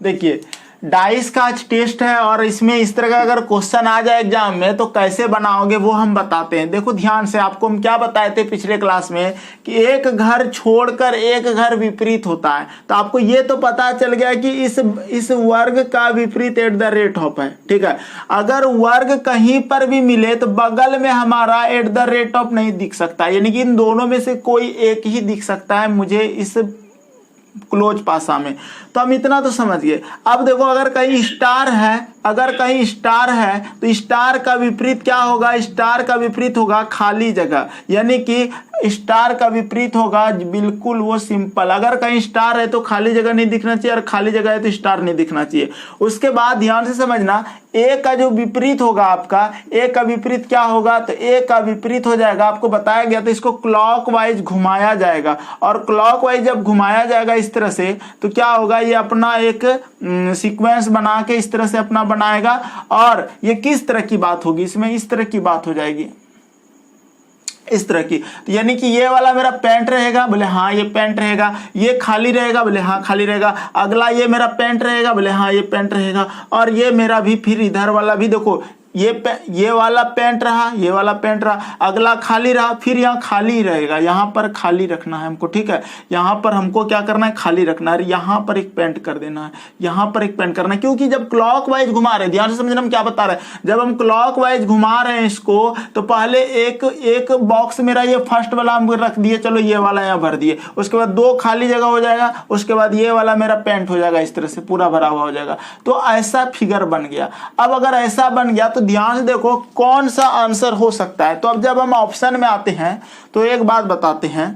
देखिए डाइस का आज टेस्ट है और इसमें इस तरह का अगर क्वेश्चन आ जाए एग्जाम में तो कैसे बनाओगे वो हम बताते हैं। देखो ध्यान से, आपको हम क्या बताए थे पिछले क्लास में कि एक घर छोड़कर एक घर विपरीत होता है, तो आपको ये तो पता चल गया कि इस वर्ग का विपरीत एट द रेट ऑफ है, ठीक है। अगर वर्ग कहीं पर भी मिले तो बगल में हमारा एट द रेट ऑफ नहीं दिख सकता, यानी कि इन दोनों में से कोई एक ही दिख सकता है मुझे इस क्लोज पासा में। तो हम इतना तो समझ गए। अब देखो अगर कहीं स्टार है, अगर कहीं स्टार है तो स्टार का विपरीत क्या होगा? स्टार का विपरीत होगा खाली जगह, यानी कि स्टार का विपरीत होगा बिल्कुल वो सिंपल। अगर कहीं स्टार है तो खाली जगह नहीं दिखना चाहिए और खाली जगह है तो स्टार नहीं दिखना चाहिए। उसके बाद ध्यान से समझना, ए का जो विपरीत होगा आपका, ए का विपरीत क्या होगा? तो ए का विपरीत हो जाएगा, आपको बताया गया, तो इसको क्लॉकवाइज घुमाया जाएगा और क्लॉकवाइज जब घुमाया जाएगा इस तरह से तो क्या होगा? ये अपना एक सीक्वेंस बना के इस तरह से अपना बनाएगा और ये किस तरह की बात होगी? इसमें इस तरह की बात हो जाएगी, इस तरह की। तो यानी कि ये वाला मेरा पैंट रहेगा, बोले हाँ ये पैंट रहेगा। ये खाली रहेगा, बोले हाँ खाली रहेगा। अगला ये मेरा पैंट रहेगा, बोले हाँ ये पैंट रहेगा। और ये मेरा भी फिर इधर वाला भी देखो, ये वाला पैंट रहा, ये वाला पैंट रहा, अगला खाली रहा, फिर यहाँ खाली ही रहेगा। यहाँ पर खाली रखना है हमको, ठीक है। यहाँ पर हमको क्या करना है? खाली रखना है। यहाँ पर एक पेंट कर देना है, यहाँ पर एक पेंट करना है, क्योंकि जब क्लॉकवाइज घुमा रहे हैं, ध्यान से समझना हम क्या बता रहे हैं। जब हम क्लॉकवाइज घुमा रहे हैं इसको तो पहले एक बॉक्स मेरा ये फर्स्ट वाला हम रख दिए, चलो ये वाला यहाँ भर दिए, उसके बाद दो खाली जगह हो जाएगा, उसके बाद ये वाला मेरा पेंट हो जाएगा, इस तरह से पूरा भरा हुआ हो जाएगा। तो ऐसा फिगर बन गया। अब अगर ऐसा बन गया तो ध्यान से देखो कौन सा आंसर हो सकता है। तो अब जब हम ऑप्शन में आते हैं तो एक बात बताते हैं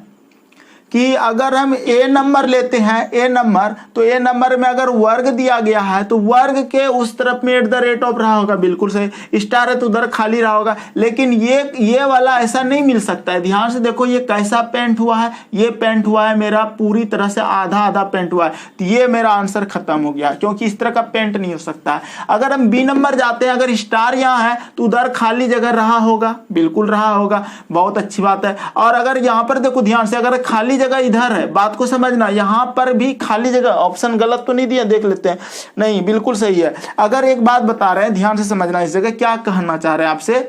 कि अगर हम ए नंबर लेते हैं, ए नंबर, तो ए नंबर में अगर वर्ग दिया गया है तो वर्ग के उस तरफ में एट द रेट ऑफ रहा होगा, बिल्कुल सही। स्टार है तो उधर खाली रहा होगा। लेकिन ये वाला ऐसा नहीं मिल सकता है। ध्यान से देखो ये कैसा पेंट हुआ है, ये पेंट हुआ है मेरा पूरी तरह से आधा आधा पेंट हुआ है, तो ये मेरा आंसर खत्म हो गया, क्योंकि इस तरह का पेंट नहीं हो सकता है। अगर हम बी नंबर जाते हैं, अगर स्टार यहाँ है तो उधर खाली जगह रहा होगा, बिल्कुल रहा होगा, बहुत अच्छी बात है। और अगर यहाँ पर देखो ध्यान से, अगर खाली जगह इधर है, बात को समझना, यहां पर भी खाली जगह, ऑप्शन गलत तो नहीं दिया, देख लेते हैं, नहीं बिल्कुल सही है। अगर एक बात बता रहे हैं, ध्यान से समझना, इस जगह क्या कहना चाह रहे हैं आपसे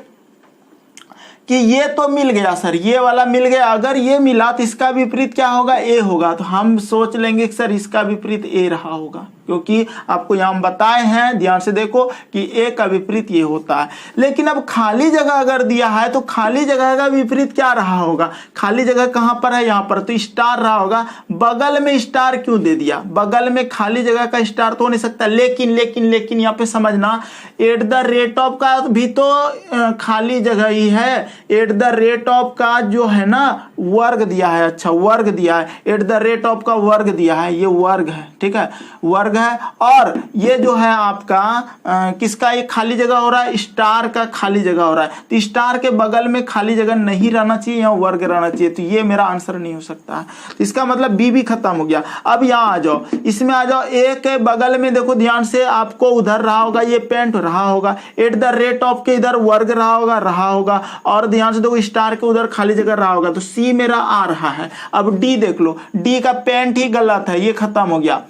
कि ये तो मिल गया सर, ये वाला मिल गया। अगर ये मिला तो इसका विपरीत क्या होगा? ए होगा। तो हम सोच लेंगे कि सर इसका विपरीत ए रहा होगा, क्योंकि आपको यहां बताए हैं, ध्यान से देखो कि ए का विपरीत ये होता है। लेकिन अब खाली जगह अगर दिया है तो खाली जगह का विपरीत क्या रहा होगा? खाली जगह कहां पर है? यहां पर, तो स्टार रहा होगा। बगल में स्टार क्यों दे दिया? बगल में खाली जगह का स्टार तो हो नहीं सकता। लेकिन यहां पे समझना, एट द रेट ऑफ का भी तो खाली जगह ही है। एट द रेट ऑफ का जो है ना वर्ग दिया है, अच्छा वर्ग दिया है, एट द रेट ऑफ का वर्ग दिया है, ये वर्ग है, ठीक है, वर्ग है। और ये जो है आपका किसका ये खाली जगह हो रहा है? स्टार का खाली जगह हो रहा है। तो स्टार के बगल में खाली जगह नहीं रहना चाहिए, यहाँ वर्ग रहना चाहिए। तो ये मेरा आंसर नहीं हो सकता है। तो इसका मतलब बी भी खत्म हो गया। अब यहाँ आ जाओ, इसमें आ जाओ, ए के बगल में देखो ध्यान से, आपको उधर रहा होगा, ये पेंट रहा होगा, एट द रेट ऑफ के इधर वर्ग रहा होगा, और ध्यान से देखो स्टार के उधर खाली जगह रहा होगा। तो सी मेरा आ रहा है। अब डी देख लो, डी का पेंट ही गलत है, ये खत्म हो गया।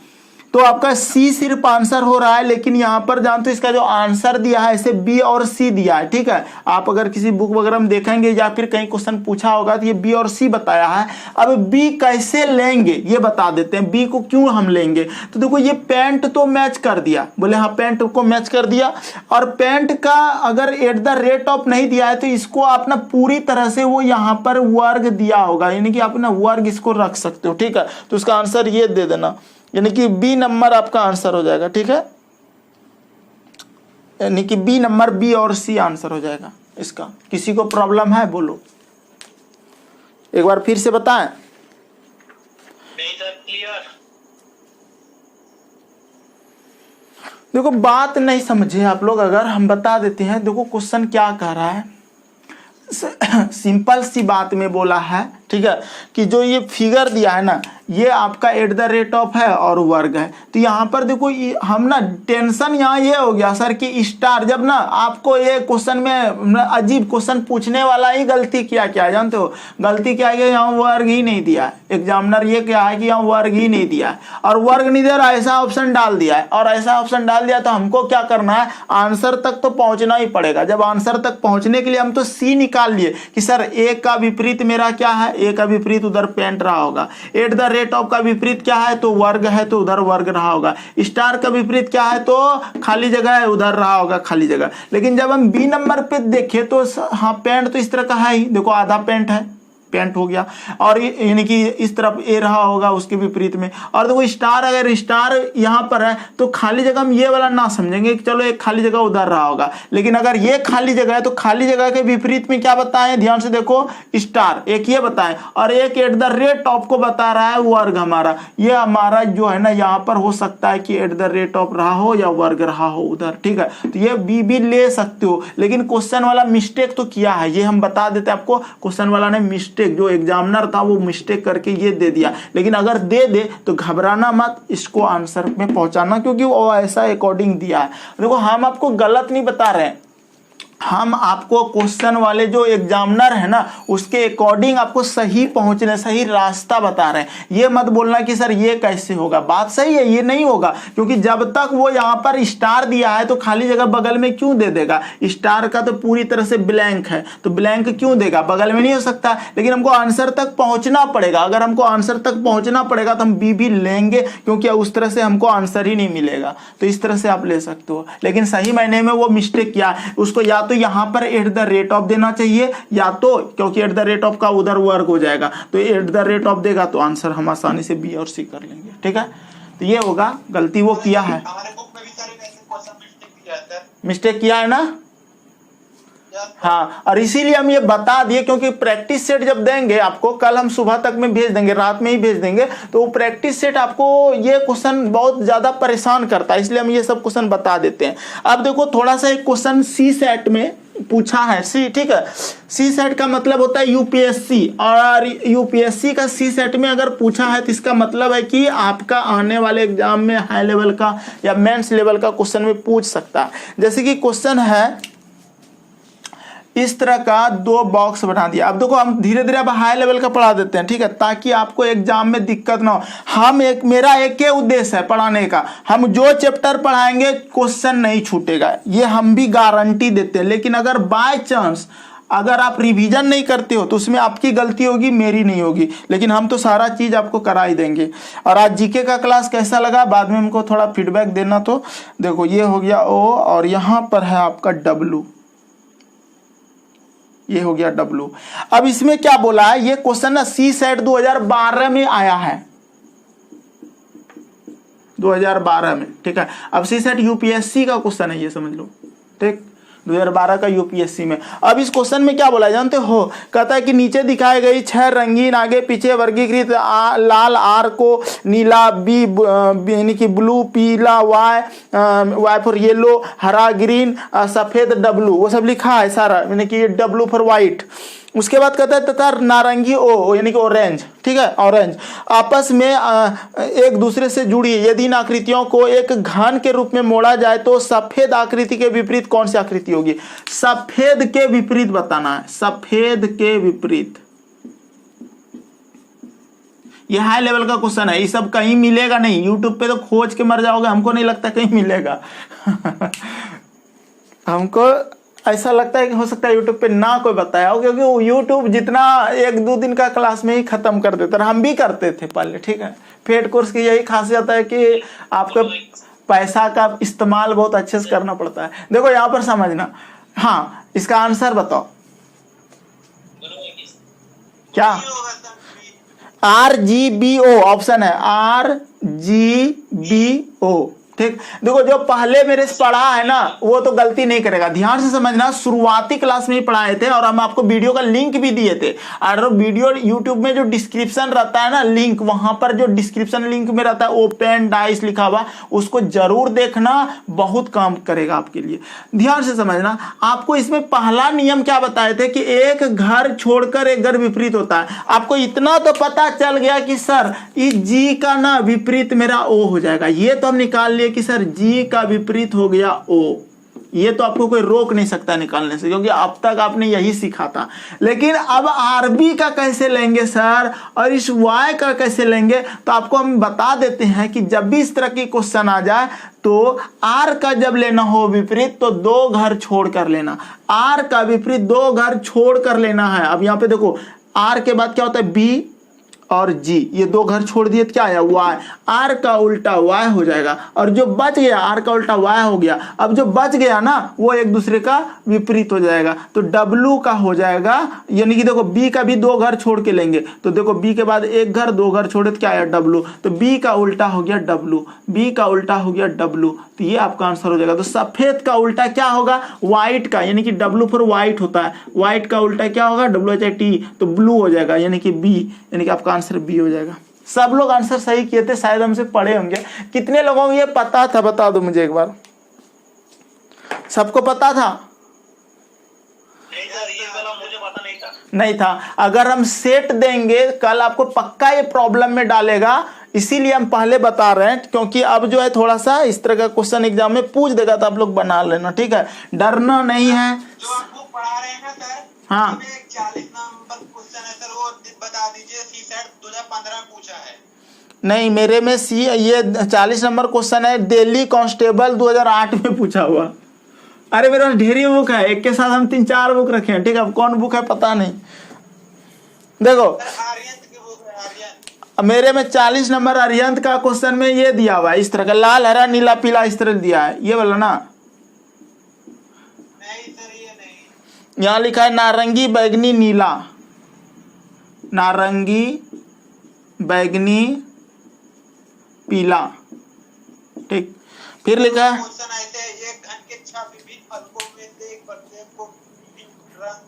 तो आपका सी सिर्फ आंसर हो रहा है। लेकिन यहां पर जानते हो इसका जो आंसर दिया है, इसे बी और सी दिया है, ठीक है। आप अगर किसी बुक वगैरह में देखेंगे या फिर कहीं क्वेश्चन पूछा होगा तो ये बी और सी बताया है। अब बी कैसे लेंगे ये बता देते हैं, बी को क्यों हम लेंगे। तो देखो ये पेंट तो मैच कर दिया, बोले हाँ पेंट को मैच कर दिया। और पेंट का अगर एट द रेट ऑफ नहीं दिया है तो इसको आप ना पूरी तरह से वो यहाँ पर वर्ग दिया होगा, यानी कि आप ना वर्ग इसको रख सकते हो, ठीक है। तो उसका आंसर ये दे देना, यानी कि बी नंबर आपका आंसर हो जाएगा, ठीक है। यानी कि बी नंबर, बी और सी आंसर हो जाएगा इसका। किसी को प्रॉब्लम है बोलो, एक बार फिर से बताएं। नहीं सर, क्लियर। देखो बात नहीं समझे आप लोग, अगर हम बता देते हैं। देखो क्वेश्चन क्या कह रहा है, सिंपल सी बात में बोला है, ठीक है, कि जो ये फिगर दिया है ना, ये आपका एट द रेट ऑफ है और वर्ग है। तो यहाँ पर देखो हम ना टेंशन यहाँ ये हो गया सर कि स्टार, जब ना आपको ये क्वेश्चन में अजीब क्वेश्चन पूछने वाला ही गलती किया क्या जानते हो? गलती क्या है कि यहाँ वर्ग ही नहीं दिया है। एग्जामिनर ये क्या है कि यहाँ वर्ग ही नहीं दिया है, और वर्ग नहीं दे रहा, ऐसा ऑप्शन डाल दिया है। और ऐसा ऑप्शन डाल दिया तो हमको क्या करना है, आंसर तक तो पहुंचना ही पड़ेगा। जब आंसर तक पहुंचने के लिए हम तो सी निकाल लिए कि सर ए का विपरीत मेरा क्या है, ए का विपरीत उधर पेंट रहा होगा। एट द रेट ऑफ का विपरीत क्या है, तो वर्ग है, तो उधर वर्ग रहा होगा। स्टार का विपरीत क्या है, तो खाली जगह है, उधर रहा होगा खाली जगह। लेकिन जब हम बी नंबर पे देखें तो हाँ पेंट तो इस तरह का है ही, देखो आधा पेंट है, पेंट हो गया। और यानी कि इस तरफ ए रहा होगा उसके विपरीत में। और देखो स्टार, अगर स्टार यहाँ पर है तो खाली जगह हम ये वाला ना समझेंगे कि चलो एक खाली जगह उधर रहा होगा। लेकिन अगर ये खाली जगह है तो खाली जगह के विपरीत में क्या बताएं, ध्यान से देखो, स्टार एक ये बताएं और एक एट द रेट ऑफ को बता रहा है वर्ग हमारा। ये हमारा जो है ना यहाँ पर हो सकता है कि एट द रेट ऑफ रहा हो या वर्ग रहा हो उधर, ठीक है। तो ये बी भी ले सकते हो, लेकिन क्वेश्चन वाला मिस्टेक तो किया है, ये हम बता देते हैं आपको। क्वेश्चन वाला ने मिस्टेक, जो एग्जामिनर था वो मिस्टेक करके ये दे दिया। लेकिन अगर दे दे तो घबराना मत, इसको आंसर में पहुंचाना, क्योंकि वो ऐसा अकॉर्डिंग दिया है। देखो हम आपको गलत नहीं बता रहे हैं, हम आपको क्वेश्चन वाले जो एग्जामिनर है ना उसके अकॉर्डिंग आपको सही पहुंचने, सही रास्ता बता रहे हैं। ये मत बोलना कि सर ये कैसे होगा, बात सही है, ये नहीं होगा, क्योंकि जब तक वो यहाँ पर स्टार दिया है तो खाली जगह बगल में क्यों दे देगा? स्टार का तो पूरी तरह से ब्लैंक है, तो ब्लैंक क्यों देगा, बगल में नहीं हो सकता। लेकिन हमको आंसर तक पहुंचना पड़ेगा। अगर हमको आंसर तक पहुंचना पड़ेगा तो हम बी भी लेंगे, क्योंकि उस तरह से हमको आंसर ही नहीं मिलेगा। तो इस तरह से आप ले सकते हो। लेकिन सही मायने में वो मिस्टेक किया, उसको या तो यहां पर एट द रेट ऑफ देना चाहिए, या तो क्योंकि एट द रेट ऑफ का उधर वर्ग हो जाएगा, तो एट द रेट ऑफ देगा तो आंसर हम आसानी से बी और सी कर लेंगे, ठीक है। तो ये होगा, गलती वो किया है, हमारे बुक में भी सारे ऐसे क्वेश्चन मिस्टेक किया है, मिस्टेक किया है ना। हाँ, और इसीलिए हम ये बता दिए, क्योंकि प्रैक्टिस सेट जब देंगे आपको, कल हम सुबह तक में भेज देंगे, रात में ही भेज देंगे, तो वो प्रैक्टिस सेट आपको ये क्वेश्चन बहुत ज्यादा परेशान करता है, इसलिए हम ये सब क्वेश्चन बता देते हैं। अब देखो थोड़ा सा एक क्वेश्चन सी सेट में पूछा है, सी, ठीक है। सी सेट का मतलब होता है यूपीएससी, और यूपीएससी का सी सेट में अगर पूछा है तो इसका मतलब है कि आपका आने वाले एग्जाम में हाई लेवल का या मेंस लेवल का क्वेश्चन में पूछ सकता है। जैसे कि क्वेश्चन है इस तरह का, दो बॉक्स बना दिया। अब देखो हम धीरे धीरे अब हाई लेवल का पढ़ा देते हैं, ठीक है, ताकि आपको एग्जाम में दिक्कत ना हो। मेरा एक ही उद्देश्य है पढ़ाने का, हम जो चैप्टर पढ़ाएंगे क्वेश्चन नहीं छूटेगा, ये हम भी गारंटी देते हैं। लेकिन अगर बाय चांस अगर आप रिवीजन नहीं करते हो तो उसमें आपकी गलती होगी, मेरी नहीं होगी, लेकिन हम तो सारा चीज आपको करा ही देंगे। और आज जीके का क्लास कैसा लगा बाद में हमको थोड़ा फीडबैक देना। तो देखो ये हो गया ओ, और यहाँ पर है आपका डब्लू, ये हो गया डब्लू। अब इसमें क्या बोला है, ये क्वेश्चन ना सी सेट 2012 में आया है, 2012 में, ठीक है। अब सी सेट यूपीएससी का क्वेश्चन है, ये समझ लो, ठीक, 2012 का यूपीएससी में। अब इस क्वेश्चन में क्या बोला जानते हो, कहता है कि नीचे दिखाई गई 6 रंगीन आगे पीछे वर्गीकृत लाल आर को नीला, बी यानी कि ब्लू, पीला वाई फॉर येलो, हरा ग्रीन, सफेद डब्लू, वो सब लिखा है सारा, यानी कि डब्लू फॉर व्हाइट। उसके बाद कहता है तथा नारंगी ओ यानी कि ऑरेंज, ठीक है, ऑरेंज आपस में एक दूसरे से जुड़ी है। यदि इन आकृतियों को एक घन के रूप में मोड़ा जाए तो सफेद आकृति के विपरीत कौन सी आकृति होगी? सफेद के विपरीत बताना है, सफेद के विपरीत। यह हाई लेवल का क्वेश्चन है, ये सब कहीं मिलेगा नहीं, यूट्यूब पे तो खोज के मर जाओगे, हमको नहीं लगता कहीं मिलेगा। हमको ऐसा लगता है कि हो सकता है यूट्यूब पे ना कोई बताया हो, क्योंकि यूट्यूब जितना 1-2 दिन का क्लास में ही खत्म कर देता है, हम भी करते थे पहले, ठीक है। पेड कोर्स की यही खासियत है कि आपको पैसा का इस्तेमाल बहुत अच्छे से करना पड़ता है। देखो यहाँ पर समझना, हाँ इसका आंसर बताओ क्या? RGBO ऑप्शन है, RGBO ठीक। देखो जो पहले मेरे से पढ़ा है ना वो तो गलती नहीं करेगा, ध्यान से समझना। शुरुआती क्लास में ही पढ़ाए थे और हम आपको वीडियो का लिंक भी दिए थे। और वीडियो यूट्यूब में जो डिस्क्रिप्शन रहता है ना लिंक, वहां पर जो डिस्क्रिप्शन लिंक में रहता है ओपन डाइस लिखा हुआ, उसको जरूर देखना, बहुत काम करेगा आपके लिए। ध्यान से समझना। आपको इसमें पहला नियम क्या बताए थे कि एक घर छोड़कर एक घर विपरीत होता है। आपको इतना तो पता चल गया कि सर इस जी का ना विपरीत मेरा ओ हो जाएगा। ये तो हम निकाल लिए कि सर जी का विपरीत हो गया ओ। ये तो आपको कोई रोक नहीं सकता निकालने से, क्योंकि अब तक आपने यही सीखा था। लेकिन अब आरबी का कैसे लेंगे सर और इस वाई का कैसे लेंगे, तो आपको हम बता देते हैं कि जब भी इस तरह की क्वेश्चन आ जाए तो आर का जब लेना हो विपरीत तो दो घर छोड़ कर लेना। आर का विपरीत दो घर छोड़ कर लेना है। अब यहाँ पे देखो आर के बाद क्या होता है बी और जी, ये दो घर छोड़ दिए तो क्या आया वाई। आर का उल्टा वाई हो जाएगा और जो बच गया आर का उल्टा वाई हो गया। अब जो बच गया ना वो एक दूसरे का विपरीत हो जाएगा, तो डब्लू का हो जाएगा। यानी कि देखो बी का भी दो घर छोड़ के लेंगे, तो देखो बी के बाद एक घर दो घर छोड़े तो क्या आया डब्लू, तो बी का उल्टा हो गया डब्लू, बी का उल्टा हो गया डब्लू, तो ये आपका आंसर हो जाएगा। तो सफेद का उल्टा क्या होगा व्हाइट का, यानी कि डब्लू पर व्हाइट होता है, व्हाइट का उल्टा क्या होगा WHIT, तो ब्लू हो जाएगा, यानी कि बी, यानी कि आपका आंसर बी हो जाएगा। सब लोग आंसर सही किए थे, शायद हमसे पढ़े होंगे। कितने लोगों को ये पता था बता दो मुझे एक बार। सबको पता था? नहीं सर, ये वाला मुझे पता नहीं था। नहीं था। अगर हम सेट देंगे कल आपको पक्का ये प्रॉब्लम में डालेगा, इसीलिए हम पहले बता रहे हैं, क्योंकि अब जो है थोड़ा सा इस तरह का क्वेश्चन एग्जाम में पूछ देगा तो आप लोग बना लेना, ठीक है, डरना नहीं है। जो आपको पढ़ा रहे हैं ना सर, हाँ। उसमें एक 40 नंबर क्वेश्चन है सर, वो बता दीजिए। सी सेट 2015 में पूछा है। नहीं, मेरे में ये 40 नंबर क्वेश्चन है दिल्ली कांस्टेबल 2008 में पूछा हुआ। अरे मेरे पास ढेरी बुक है, एक के साथ हम 3-4 बुक रखे हैं, ठीक है। अब कौन बुक है पता नहीं। देखो सर आर्यंत की बुक है, आर्यंत। मेरे में 40 नंबर अरिहंत का क्वेश्चन में ये दिया हुआ है, इस तरह का लाल हरा नीला पीला इस तरह दिया है, ये वाला ना। नहीं सर, ये नहीं। यहाँ लिखा है नारंगी बैगनी नीला, नारंगी बैगनी पीला, ठीक। फिर लिखा है क्वेश्चन ऐसे है, एक घन के 6 विभिन्न फलकों में से एक प्रत्येक को विभिन्न रंग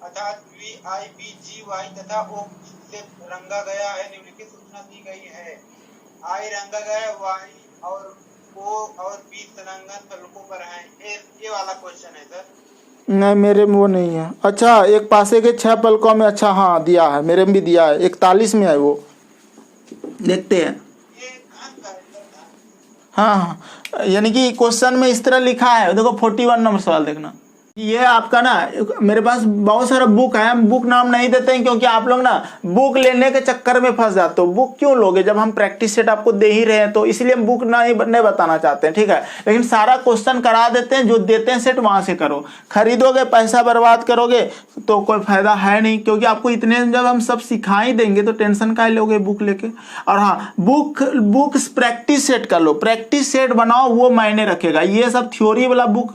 अर्थात VIBGY तथा O से रंगा गया है। निम्नलिखित सूचना दी गई है। I रंगा गया, Y और O और B संलग्न फलकों पर है। ये वाला क्वेश्चन है सर। नहीं, मेरे में वो नहीं है। अच्छा, एक पासे के 6 पलकों में, अच्छा हाँ दिया है, मेरे में भी दिया है, 41 में है वो, देखते हैं। ये घन का है सर। हाँ हाँ, यानी कि क्वेश्चन में इस तरह लिखा है, देखो 41 नंबर सवाल देखना। ये आपका ना मेरे पास बहुत सारा बुक है, हम बुक नाम नहीं देते हैं क्योंकि आप लोग ना बुक लेने के चक्कर में फंस जाते हो। बुक क्यों लोगे जब हम प्रैक्टिस सेट आपको दे ही रहे हैं, तो इसलिए हम बुक नहीं बताना चाहते हैं, ठीक है। लेकिन सारा क्वेश्चन करा देते हैं, जो देते हैं सेट वहां से करो। खरीदोगे पैसा बर्बाद करोगे तो कोई फायदा है नहीं, क्योंकि आपको इतने जब हम सब सिखा ही देंगे तो टेंशन काहे लोगे बुक लेके। और हाँ, बुक प्रैक्टिस सेट कर लो, प्रैक्टिस सेट बनाओ, वो मायने रखेगा। ये सब थ्योरी वाला बुक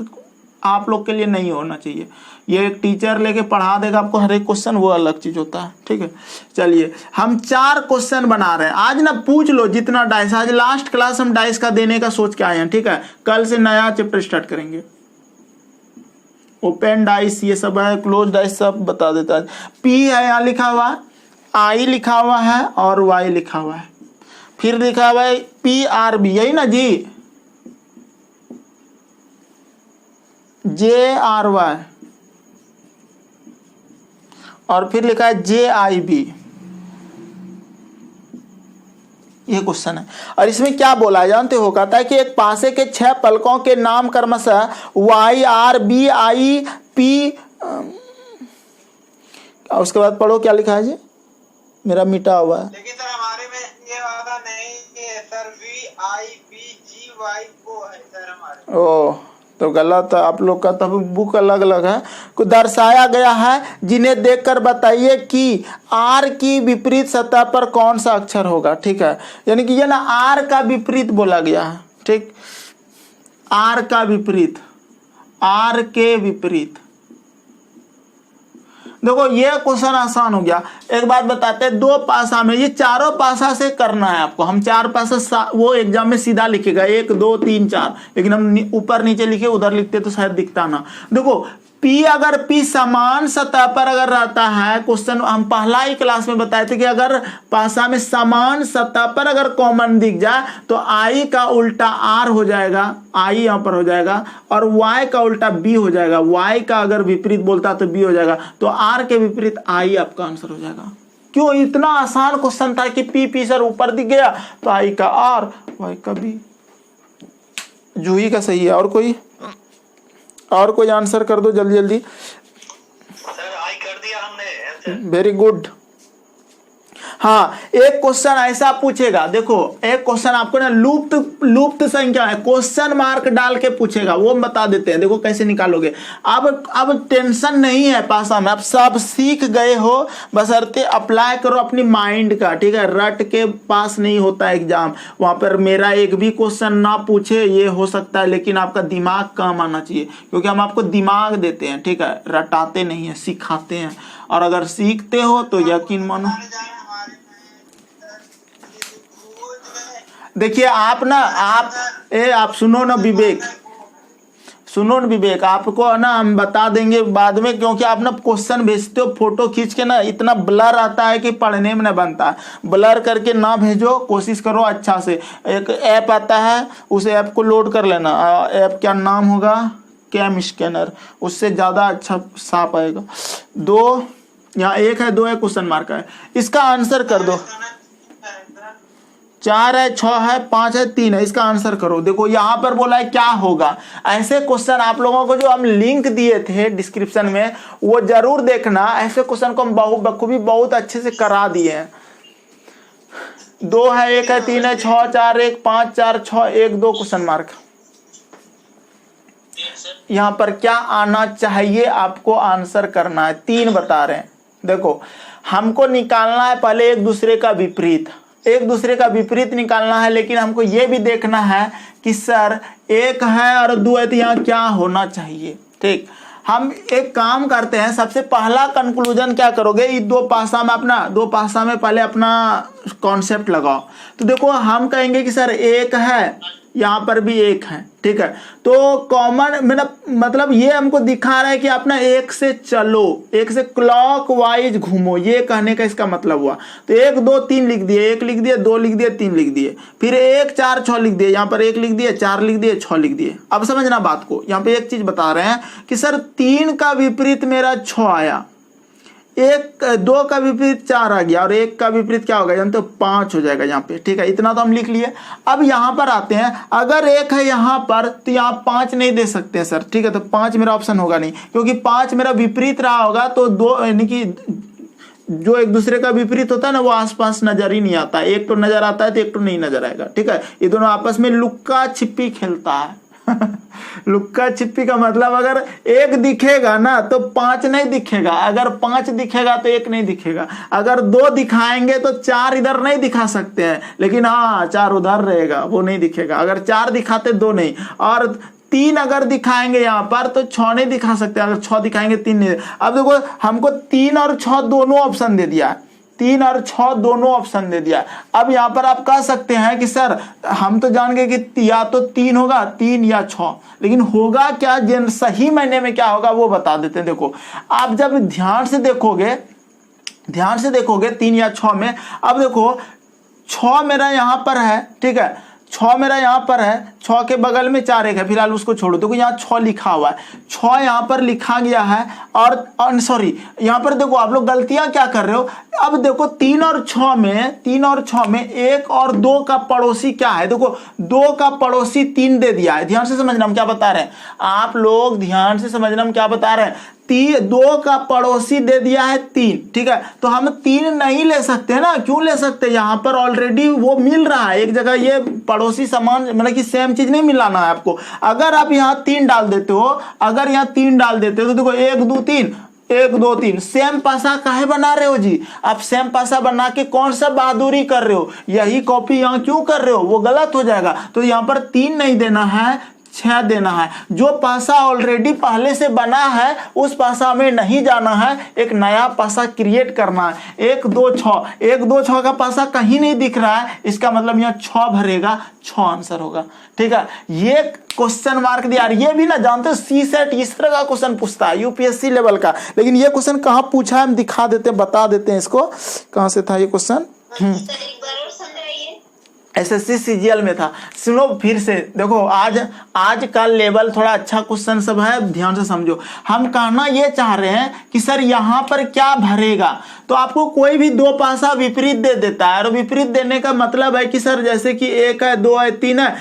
आप लोग के लिए नहीं होना चाहिए। ये एक टीचर लेके पढ़ा देगा आपको हर एक क्वेश्चन, वो अलग चीज होता है, ठीक है। चलिए हम 4 क्वेश्चन बना रहे हैं आज ना, पूछ लो जितना डाइस। आज लास्ट क्लास हम डाइस का देने का सोच के आए हैं, ठीक है। कल से नया चैप्टर स्टार्ट करेंगे। ओपन डाइस ये सब है, क्लोज डाइस सब बता देता है। पी है यहाँ लिखा हुआ, आई लिखा हुआ है और वाई लिखा हुआ है, फिर लिखा हुआ है PRB, यही ना जी, JRY, और फिर लिखा है JIB। ये क्वेश्चन है और इसमें क्या बोला है जानते हो, कहता है कि एक पासे के 6 पलकों के नाम क्रमशः YRBIP, उसके बाद पढ़ो क्या लिखा है जी, मेरा मिटा हुआ है। लेकिन सर हमारे में ये वाला नहीं है सर, VIBGY को है सर हमारे। ओह, तो गलत है आप लोग का, तब बुक अलग अलग है। को दर्शाया गया है, जिन्हें देखकर बताइए कि आर की विपरीत सतह पर कौन सा अक्षर होगा, ठीक है। यानी कि ये ना आर का विपरीत बोला गया है, ठीक। आर का विपरीत, आर के विपरीत। देखो ये क्वेश्चन आसान हो गया। एक बात बताते हैं, दो पासा में, ये चारों पासा से करना है आपको। हम चार पासा वो एग्जाम में सीधा लिखेगा 1 2 3 4, लेकिन हम ऊपर नीचे लिखे, उधर लिखते तो शायद दिखता ना। देखो P अगर P समान सतह पर अगर रहता है, क्वेश्चन हम पहला ही क्लास में बताए थे कि अगर पासा में समान सतह पर अगर कॉमन दिख जाए तो I का उल्टा R हो जाएगा, I यहाँ पर हो जाएगा, और Y का उल्टा B हो जाएगा। Y का अगर विपरीत बोलता तो B हो जाएगा, तो R के विपरीत I आपका आंसर हो जाएगा। क्यों? इतना आसान क्वेश्चन था कि P सर ऊपर दिख गया तो I का R, Y का B। जूही का सही है। और कोई आंसर कर दो जल्दी जल्दी। सर आई कर दिया हमने। Very good. हाँ, एक क्वेश्चन ऐसा पूछेगा, देखो एक क्वेश्चन आपको ना लुप्त संख्या है, क्वेश्चन मार्क डाल के पूछेगा, वो हम बता देते हैं। देखो कैसे निकालोगे। अब टेंशन नहीं है पासा में, अब सब सीख गए हो, बशर्ते अप्लाई करो अपनी माइंड का, ठीक है। रट के पास नहीं होता एग्जाम, वहां पर मेरा एक भी क्वेश्चन ना पूछे ये हो सकता है, लेकिन आपका दिमाग काम आना चाहिए, क्योंकि हम आपको दिमाग देते हैं, ठीक है, रटाते नहीं है, सिखाते हैं। और अगर सीखते हो तो यकीन मानो। देखिए आप सुनो ना विवेक, आपको ना हम बता देंगे बाद में, क्योंकि आप ना क्वेश्चन भेजते हो फोटो खींच के ना, इतना ब्लर आता है कि पढ़ने में ना बनता है। ब्लर करके ना भेजो, कोशिश करो अच्छा से। एक ऐप आता है, उस ऐप को लोड कर लेना। ऐप क्या नाम होगा? कैम स्कैनर, उससे ज़्यादा अच्छा साफ आएगा। 2 यहाँ 1 है, 2 है, क्वेश्चन मार्क है। इसका आंसर कर दो। 4 है, 6 है, 5 है, 3 है, इसका आंसर करो। देखो यहाँ पर बोला है क्या होगा। ऐसे क्वेश्चन आप लोगों को जो हम लिंक दिए थे डिस्क्रिप्शन में, वो जरूर देखना। ऐसे क्वेश्चन को हम बखूबी बहुत अच्छे से करा दिए हैं। 2 है, 1 है, 3 है, 6 4 1 5 4 6 1 2 क्वेश्चन मार्क। यहाँ पर क्या आना चाहिए आपको आंसर करना है। 3 बता रहे हैं। देखो हमको निकालना है पहले एक दूसरे का विपरीत निकालना है, लेकिन हमको ये भी देखना है कि सर 1 है और 2 है तो यहाँ क्या होना चाहिए। ठीक, हम एक काम करते हैं, सबसे पहला कंक्लूजन क्या करोगे, ये दो पासा में पहले अपना कॉन्सेप्ट लगाओ। तो देखो हम कहेंगे कि सर 1 है, यहाँ पर भी 1 है, ठीक है। तो कॉमन मतलब ये हमको दिखा रहा है कि अपना 1 से चलो, 1 से क्लॉकवाइज घूमो, ये कहने का इसका मतलब हुआ। तो 1 2 3 लिख दिए, 1 लिख दिए, 2 लिख दिए, 3 लिख दिए, फिर 1 4 6 लिख दिए, यहाँ पर 1 लिख दिए, 4 लिख दिए, 6 लिख दिए। अब समझना बात को, यहाँ पे एक चीज बता रहे हैं कि सर 3 का विपरीत मेरा 6 आया, 2 का विपरीत 4 आ गया, और 1 का विपरीत क्या होगा जानते हो, 5 हो जाएगा यहाँ पे, ठीक है। इतना तो हम लिख लिए। अब यहाँ पर आते हैं, अगर 1 है यहाँ पर तो यहाँ 5 नहीं दे सकते सर, ठीक है। तो 5 मेरा ऑप्शन होगा नहीं, क्योंकि 5 मेरा विपरीत रहा होगा, तो 2 यानी कि जो एक दूसरे का विपरीत होता है ना, वो आसपास नजर ही नहीं आता। एक तो नजर आता है तो एक तो नहीं नजर आएगा, ठीक है। ये दोनों आपस में लुक्का छिपी खेलता है। लुक्का छिपी का मतलब अगर 1 दिखेगा ना तो 5 नहीं दिखेगा, अगर 5 दिखेगा तो 1 नहीं दिखेगा, अगर 2 दिखाएंगे तो 4 इधर नहीं दिखा सकते हैं, लेकिन हाँ 4 उधर रहेगा, वो नहीं दिखेगा। अगर 4 दिखाते 2 नहीं, और 3 अगर दिखाएंगे यहाँ पर तो 6 नहीं दिखा सकते, अगर 6 दिखाएंगे 3 नहीं। अब देखो हमको 3 और 6 दोनों ऑप्शन दे दिया, 3 और 6 दोनों ऑप्शन दे दिया। अब यहाँ पर आप कह सकते हैं कि सर हम तो जान गए कि या तो 3 होगा, 3 या 6, लेकिन होगा क्या, सही महीने में क्या होगा वो बता देते हैं। देखो आप जब ध्यान से देखोगे 3 या 6 में, अब देखो 6 मेरा यहाँ पर है, ठीक है, 6 मेरा यहाँ पर है, 6 के बगल में 4 1 है, फिलहाल उसको छोड़ो। देखो यहाँ 6 लिखा हुआ है, 6 यहाँ पर लिखा गया है, और सॉरी यहाँ पर देखो आप लोग गलतियां क्या कर रहे हो। अब देखो 3 और 6 में 1 और 2 का पड़ोसी क्या है, देखो 2 का पड़ोसी 3 दे दिया है। ध्यान से समझना हम क्या बता रहे हैं, आप लोग ध्यान से समझना हम क्या बता रहे हैं। 2 का पड़ोसी दे दिया है 3, ठीक है। तो हम 3 नहीं ले सकते ना, क्यों ले सकते, यहाँ पर ऑलरेडी वो मिल रहा है एक जगह, ये पड़ोसी समान मतलब कि सेम चीज नहीं मिलाना है आपको। अगर आप यहाँ 3 डाल देते हो, तो देखो 1 2 3 1 2 3 सेम पासा काहे बना रहे हो जी, आप सेम पासा बना के कौन सा बहादुरी कर रहे हो, यही कॉपी यहाँ क्यों कर रहे हो, वो गलत हो जाएगा। तो यहाँ पर 3 नहीं देना है, 6 देना है। जो पासा ऑलरेडी पहले से बना है उस पासा में नहीं जाना है, एक नया पासा क्रिएट करना है। 1 2 6, 1 2 6 का पासा कहीं नहीं दिख रहा है, इसका मतलब यहाँ 6 भरेगा, 6 आंसर होगा। ठीक है, ये क्वेश्चन मार्क दिया। ये भी ना जानते हो सी सेट इस तरह का क्वेश्चन पूछता है यूपीएससी लेवल का, लेकिन ये क्वेश्चन कहाँ पूछा है हम दिखा देते हैं, बता देते हैं इसको कहाँ से था ये क्वेश्चन। एसएससी सीजीएल में था। सुनो फिर से, देखो आज का लेवल थोड़ा अच्छा क्वेश्चन सब है, ध्यान से समझो। हम कहना ये चाह रहे हैं कि सर यहाँ पर क्या भरेगा, तो आपको कोई भी दो पासा विपरीत दे देता है, और विपरीत देने का मतलब है कि सर जैसे कि 1 है 2 है 3 है,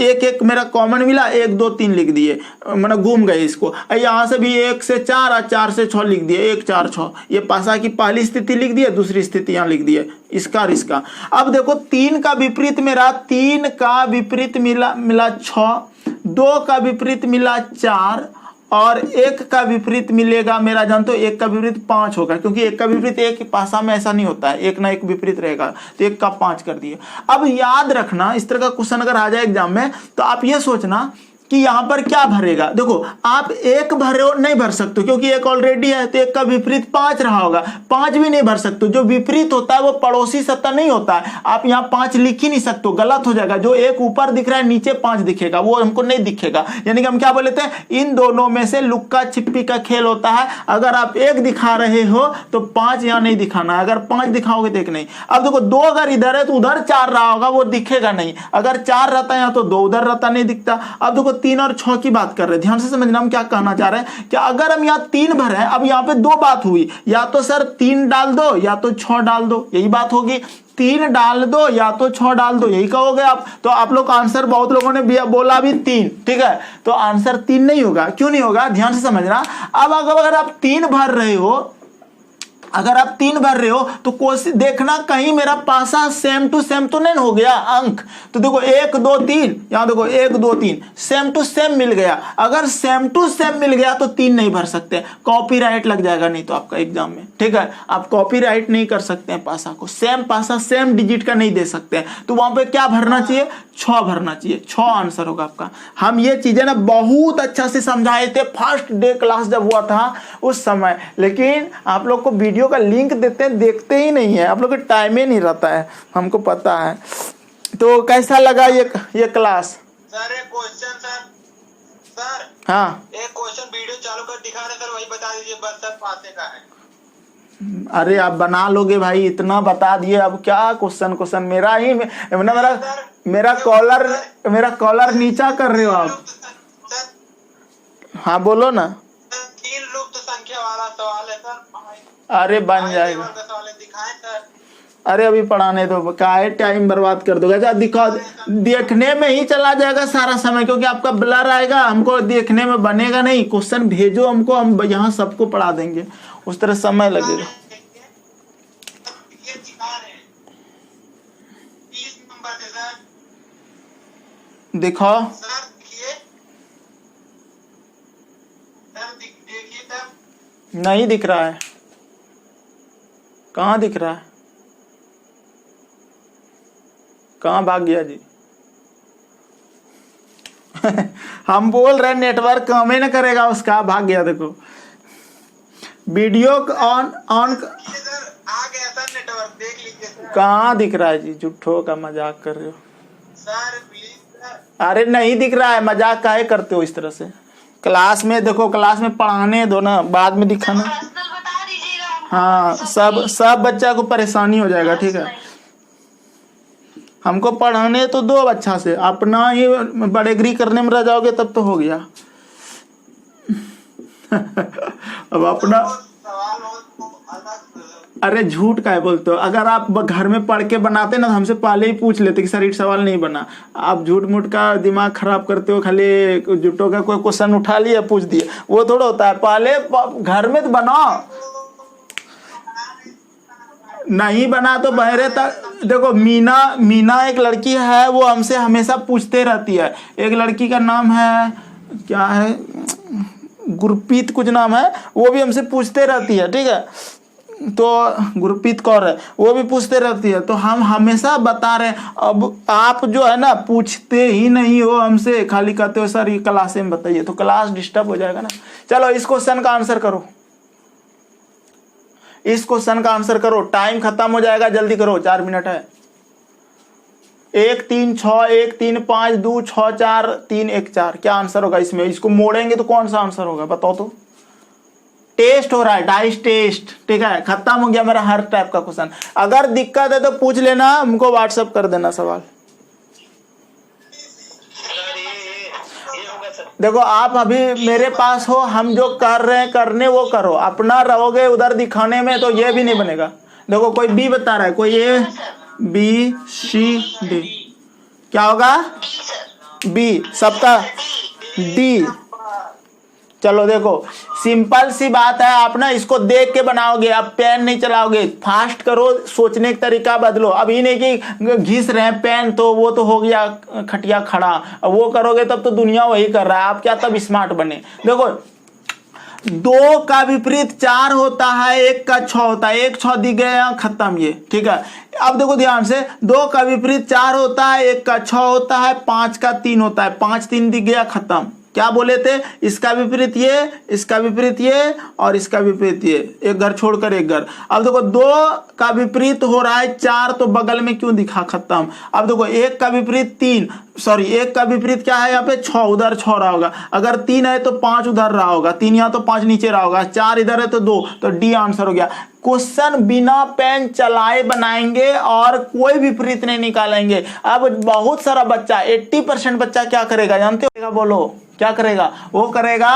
1 1 मेरा कॉमन मिला, 1 2 3 लिख दिए, मैंने घूम गए इसको। यहाँ से भी 1 से 4 और 4 से 6 लिख दिए, 1 4 6, ये पासा की पहली स्थिति लिख दिए, दूसरी स्थिति यहाँ लिख दिए, इसका और इसका। अब देखो 3 का विपरीत मेरा 3 का विपरीत मिला 6, 2 का विपरीत मिला 4 और 1 का विपरीत मिलेगा मेरा, जानते हो 1 का विपरीत 5 होगा, क्योंकि 1 का विपरीत एक पासा में ऐसा नहीं होता है, एक ना एक विपरीत रहेगा, तो 1 का 5 कर दिए। अब याद रखना, इस तरह का क्वेश्चन अगर आ जाए एग्जाम में तो आप ये सोचना कि यहाँ पर क्या भरेगा। देखो आप 1 नहीं भर सकते क्योंकि 1 ऑलरेडी है, तो 1 का विपरीत 5 रहा होगा, 5 भी नहीं भर सकते। जो विपरीत होता है वो पड़ोसी सत्ता नहीं होता है, आप यहाँ 5 लिख ही नहीं सकते, गलत हो जाएगा। जो 1 ऊपर दिख रहा है नीचे 5 दिखेगा, वो हमको नहीं दिखेगा। यानी कि हम क्या बोले थे, इन दोनों में से लुक्का छिप्पी का खेल होता है। अगर आप 1 दिखा रहे हो तो 5 यहाँ नहीं दिखाना, अगर 5 दिखाओगे तो 1 नहीं। अब देखो 2 अगर इधर है तो उधर 4 रहा होगा, वो दिखेगा नहीं। अगर 4 रहता है यहाँ तो 2 उधर रहता, नहीं दिखता। अब देखो 3 और 6 की बात कर रहे हैं, ध्यान से समझना हम क्या कहना चाह रहे हैं कि अगर हम यहाँ 3 भर हैं, अब यहाँ पे 2 बात हुई, या तो सर 3 डाल दो या तो 6 डाल दो, यही बात होगी। 3 डाल दो या तो 6 डाल दो, यही कहोगे आप। तो आप लोग आंसर, बहुत लोगों ने बोला भी 3, ठीक है, तो आंसर 3 नहीं होगा। क्यों नहीं होगा, ध्यान से समझना। अब अगर आप 3 भर रहे हो, अगर आप 3 भर रहे हो तो कोशिश देखना कहीं मेरा पासा सेम टू सेम तो नहीं हो गया अंक। तो देखो 1 2 3, यहाँ देखो 1 2 3 सेम टू सेम मिल गया। अगर सेम टू सेम मिल गया तो 3 नहीं भर सकते, कॉपीराइट लग जाएगा नहीं तो आपका एग्जाम में, ठीक है। आप कॉपीराइट नहीं कर सकते हैं पासा को, सेम पासा सेम डिजिट का नहीं दे सकते हैं। तो वहां पे क्या भरना चाहिए, 6 भरना चाहिए, 6 आंसर होगा आपका। हम ये चीजें ना बहुत अच्छा से समझाए थे फर्स्ट डे क्लास जब हुआ था उस समय, लेकिन आप लोग को वीडियो का लिंक देते हैं, देखते ही नहीं है, आप लोग को टाइम ही नहीं रहता है, हमको पता है। तो कैसा लगा ये क्लास? सर एक क्वेश्चन सर हाँ एक क्वेश्चन वीडियो चालू कर दिखा रहे सर, वही बता दीजिए बस सर, पासे का है। अरे आप बना लोगे भाई, इतना बता दिए, अब क्या क्वेश्चन मेरा कॉलर नीचा कर रहे हो आप। हाँ बोलो ना। 3 लुप्त संख्या वाला सवाल है सर। अरे बन जाएगा, दिखाएं सर। अरे अभी पढ़ाने दो, काहे टाइम बर्बाद कर दोगे। अच्छा दिखा, देखने में ही चला जाएगा सारा समय, क्योंकि आपका ब्लर आएगा, हमको देखने में बनेगा नहीं। क्वेश्चन भेजो हमको, हम यहाँ सबको पढ़ा देंगे, उस तरह समय लगेगा। 30 नंबर से सर दिखाओ सर, देखिए सर, नहीं दिख रहा है, कहाँ दिख रहा है, कहाँ भाग गया जी? हम बोल रहे नेटवर्क काम ही ना करेगा उसका, भाग गया। देखो वीडियो ऑन आ गया सर नेटवर्क, देख लीजिए सर। कहाँ दिख रहा है जी? झूठो का मजाक कर रहे हो सर, प्लीज सर। अरे नहीं दिख रहा है, मजाक काहे करते हो इस तरह से? क्लास में देखो, क्लास में पढ़ाने दो ना, बाद में दिखाना। हाँ सब बच्चा को परेशानी हो जाएगा, ठीक है। हमको पढ़ाने तो दो अच्छा से, अपना ही बड़ेगिरी करने में रह जाओगे तब तो हो गया। अब अपना, अरे झूठ का है बोलते हो। अगर आप घर में पढ़ के बनाते ना तो हमसे पहले ही पूछ लेते कि सर ये सवाल नहीं बना। आप झूठ मूठ का दिमाग खराब करते हो, खाली झूठों का कोई क्वेश्चन उठा लिया पूछ दिए, वो थोड़ा होता है। पहले घर में तो बनाओ, नहीं बना तो बहरे तक। देखो मीना एक लड़की है, वो हमसे हमेशा पूछते रहती है। एक लड़की का नाम है, क्या है, गुरप्रीत कुछ नाम है, वो भी हमसे पूछते रहती है, ठीक है। तो गुरप्रीत कौर है, वो भी पूछते रहती है। तो हम हमेशा बता रहे हैं। अब आप जो है ना पूछते ही नहीं हो हमसे, खाली कहते हो सर ये क्लास में बताइए, तो क्लास डिस्टर्ब हो जाएगा ना। चलो इस क्वेश्चन का आंसर करो, इस क्वेश्चन का आंसर करो, टाइम खत्म हो जाएगा, जल्दी करो, 4 मिनट है। 1 3 6 1 3 5 2 6 4 3 1 4 क्या आंसर होगा इसमें? इसको मोड़ेंगे तो कौन सा आंसर होगा बताओ तो? टेस्ट हो रहा है, डाइस टेस्ट, ठीक है। खत्म हो गया मेरा हर टाइप का क्वेश्चन। अगर दिक्कत है तो पूछ लेना, हमको व्हाट्सएप कर देना सवाल। देखो आप अभी मेरे पास हो, हम जो कर रहे हैं करने वो करो, अपना रहोगे उधर दिखाने में तो ये भी नहीं बनेगा। देखो कोई बी बता रहा है, कोई ए बी सी डी, क्या होगा? बी, सबका डी। चलो देखो सिंपल सी बात है, आप ना इसको देख के बनाओगे, आप पेन नहीं चलाओगे। फास्ट करो, सोचने का तरीका बदलो। अब ये नहीं कि घिस रहे हैं पेन तो वो तो हो गया खटिया खड़ा, अब वो करोगे तब तो दुनिया वही कर रहा है, आप क्या तब स्मार्ट बने। देखो 2 का विपरीत 4 होता है, 1 का 6 होता है, 1 6 दिख गया खत्म ये, ठीक है। अब देखो ध्यान से, 2 का विपरीत 4 होता है, 1 का 6 होता है, 5 का 3 होता है, 5 3 दिख गया खत्म। क्या बोले थे? इसका विपरीत ये, इसका विपरीत ये और इसका विपरीत ये, एक घर छोड़कर एक घर। अब देखो 2 का विपरीत हो रहा है 4, तो बगल में क्यों दिखा? खत्म। अब देखो 1 का विपरीत 3, सॉरी 1 का विपरीत क्या है यहाँ पे? 6, उधर 6 रहा होगा। अगर 3 है तो 5 उधर रहा होगा, 3 यहाँ तो 5 नीचे रहा होगा, 4 इधर है तो 2, तो डी आंसर हो गया। क्वेश्चन बिना पेन चलाए बनाएंगे और कोई विपरीत नहीं निकालेंगे। अब बहुत सारा बच्चा 80% बच्चा क्या करेगा जानते हो? बोलो क्या करेगा? वो करेगा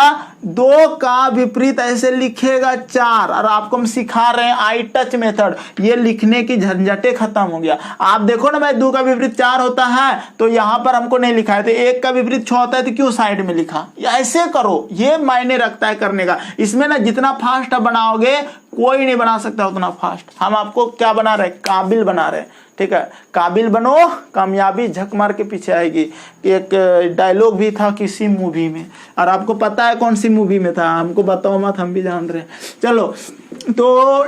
2 का विपरीत ऐसे लिखेगा 4, और आपको हम सिखा रहे हैं आई टच मेथड, ये लिखने की झंझटे खत्म हो गया। आप देखो ना भाई 2 का विपरीत 4 होता है तो यहाँ पर हमको नहीं लिखा है, तो 1 का विपरीत 6 होता है तो क्यों साइड में लिखा? ऐसे करो, ये मायने रखता है करने का। इसमें ना जितना फास्ट आप बनाओगे कोई नहीं बना सकता उतना फास्ट। हम आपको क्या बना रहे हैं? काबिल बना रहे हैं, ठीक है। काबिल बनो, कामयाबी झक मार के पीछे आएगी। एक डायलॉग भी था किसी मूवी में, और आपको पता है कौन सी मूवी में था? हमको बताओ मत, हम भी जान रहे हैं। चलो तो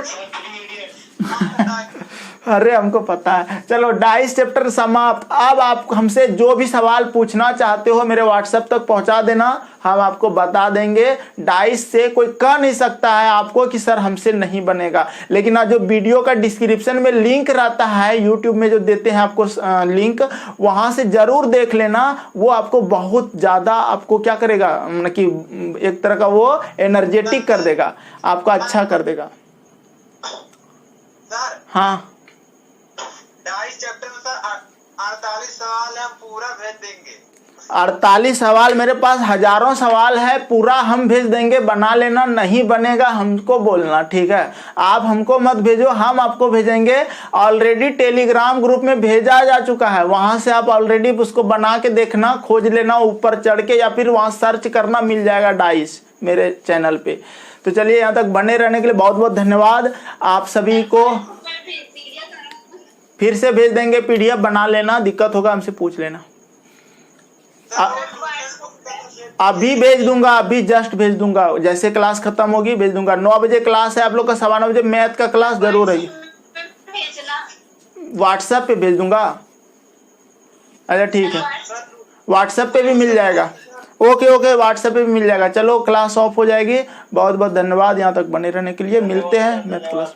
अरे हमको पता है। चलो डाइस चैप्टर समाप्त। अब आप हमसे जो भी सवाल पूछना चाहते हो मेरे व्हाट्सएप तक पहुंचा देना, हम आपको बता देंगे। डाइस से कोई कह नहीं सकता है आपको कि सर हमसे नहीं बनेगा। लेकिन आज जो वीडियो का डिस्क्रिप्शन में लिंक रहता है, यूट्यूब में जो देते हैं आपको लिंक, वहां से जरूर देख लेना। वो आपको बहुत ज्यादा आपको क्या करेगा, मतलब कि एक तरह का वो एनर्जेटिक कर देगा, आपको अच्छा कर देगा। हाँ डाइस चैप्टर में सर 48 सवाल है, हम पूरा भेज देंगे। 48 सवाल मेरे पास हजारों सवाल है, पूरा हम भेज देंगे, बना लेना। नहीं बनेगा हमको बोलना, ठीक है। आप हमको मत भेजो, हम आपको भेजेंगे। ऑलरेडी टेलीग्राम ग्रुप में भेजा जा चुका है, वहां से आप ऑलरेडी उसको बना के देखना, खोज लेना ऊपर चढ़ के, या फिर वहां सर्च करना, मिल जाएगा डाइस मेरे चैनल पे। तो चलिए यहाँ तक बने रहने के लिए बहुत बहुत धन्यवाद आप सभी को। फिर से भेज देंगे, पीडीएफ बना लेना, दिक्कत होगा हमसे पूछ लेना। अभी भेज दूंगा, अभी जस्ट भेज दूंगा, जैसे क्लास खत्म होगी भेज दूंगा। 9 बजे क्लास है आप लोग का, 9:15 बजे मैथ का क्लास जरूर है। व्हाट्सएप पे भेज दूंगा। अच्छा ठीक है, व्हाट्सएप पे भी मिल जाएगा। ओके ओके, व्हाट्सएप पे भी मिल जाएगा। चलो क्लास ऑफ हो जाएगी। बहुत बहुत धन्यवाद यहाँ तक बने रहने के लिए। मिलते हैं मैथ क्लास।